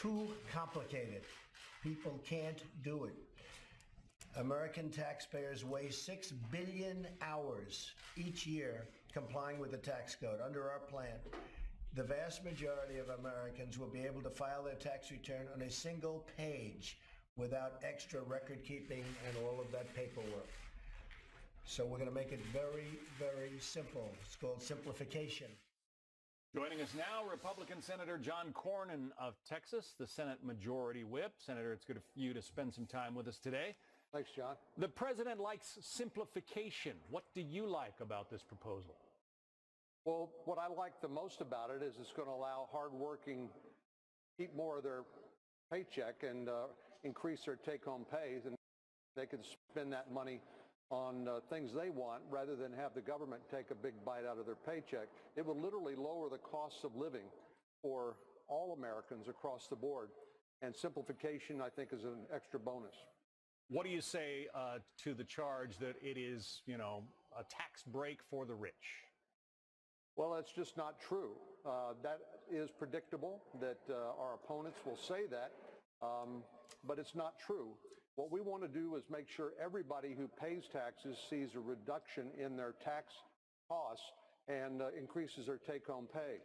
too complicated. People can't do it. American taxpayers waste 6 billion hours each year complying with the tax code. Under our plan, the vast majority of Americans will be able to file their tax return on a single page without extra record keeping and all of that paperwork. So we're going to make it very, very simple. It's called simplification. Joining us now, Republican Senator John Cornyn of Texas, the Senate Majority Whip. Senator, it's good of you to spend some time with us today. Thanks, John. The president likes simplification. What do you like about this proposal? Well, what I like the most about it is it's going to allow hardworking keep more of their paycheck and increase their take-home pays, and they can spend that money on things they want rather than have the government take a big bite out of their paycheck. It would literally lower the costs of living for all Americans across the board, and simplification, I think, is an extra bonus. What do you say to the charge that it is, a tax break for the rich? Well, that's just not true. That is predictable that our opponents will say that, but it's not true. What we want to do is make sure everybody who pays taxes sees a reduction in their tax costs and increases their take-home pay.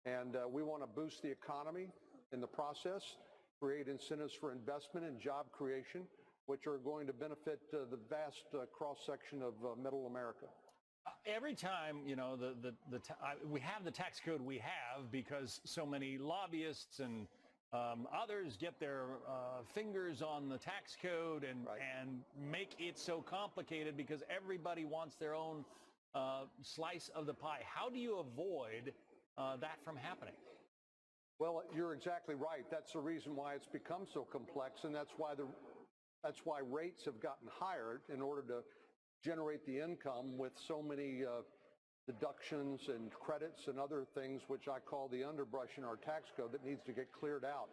And we want to boost the economy in the process, create incentives for investment and job creation, which are going to benefit the vast cross-section of middle America. Every time, we have the tax code we have because so many lobbyists and others get their fingers on the tax code and make it so complicated because everybody wants their own slice of the pie. How do you avoid that from happening? Well, you're exactly right. That's the reason why it's become so complex, and that's why rates have gotten higher in order to generate the income with so many deductions and credits and other things, which I call the underbrush in our tax code that needs to get cleared out.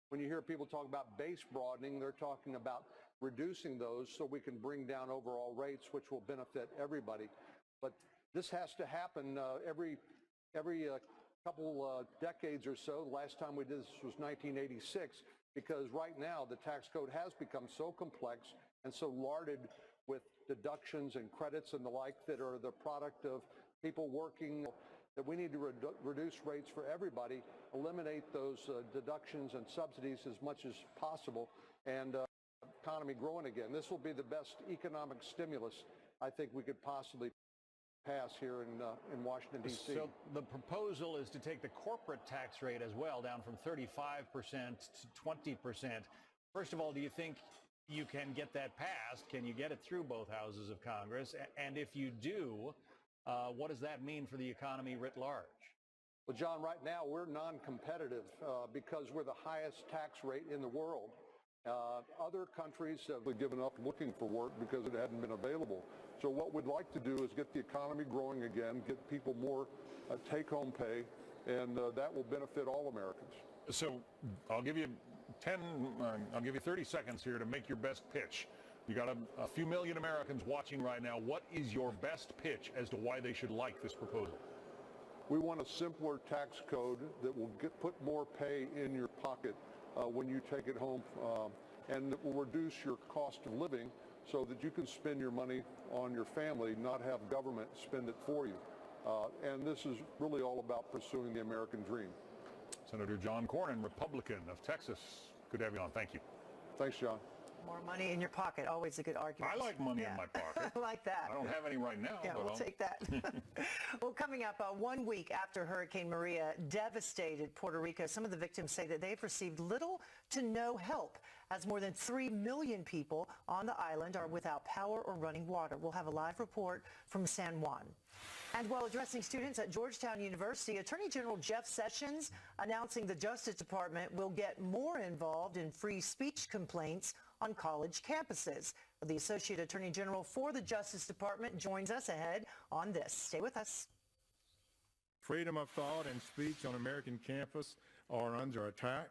When you hear people talk about base broadening, they're talking about reducing those so we can bring down overall rates, which will benefit everybody. But this has to happen every couple decades or so. The last time we did this was 1986, because right now the tax code has become so complex and so larded with deductions and credits and the like that are the product of people working, that we need to reduce rates for everybody, eliminate those deductions and subsidies as much as possible, and economy growing again. This will be the best economic stimulus I think we could possibly pass here in Washington, D.C. So the proposal is to take the corporate tax rate as well down from 35% to 20%. First of all, do you think you can get that passed? Can you get it through both houses of Congress? And if you do, what does that mean for the economy writ large? Well, John, right now we're non-competitive because we're the highest tax rate in the world. Other countries have given up looking for work because it hadn't been available. So what we'd like to do is get the economy growing again, get people more take-home pay, and that will benefit all Americans. So I'll give you 30 seconds here to make your best pitch. You got a few million Americans watching right now. What is your best pitch as to why they should like this proposal? We want a simpler tax code that will put more pay in your pocket when you take it home, and that will reduce your cost of living so that you can spend your money on your family, not have government spend it for you. And this is really all about pursuing the American dream. Senator John Cornyn, Republican of Texas. Good to have you on. Thank you. Thanks, John. More money in your pocket, always a good argument. I like money in my pocket. I like that. I don't have any right now. Yeah, but we'll take that. Well, coming up, 1 week after Hurricane Maria devastated Puerto Rico, some of the victims say that they've received little to no help, as more than 3 million people on the island are without power or running water. We'll have a live report from San Juan. And while addressing students at Georgetown University, Attorney General Jeff Sessions announcing the Justice Department will get more involved in free speech complaints on college campuses. The Associate Attorney General for the Justice Department joins us ahead on this. Stay with us. Freedom of thought and speech on American campus are under attack.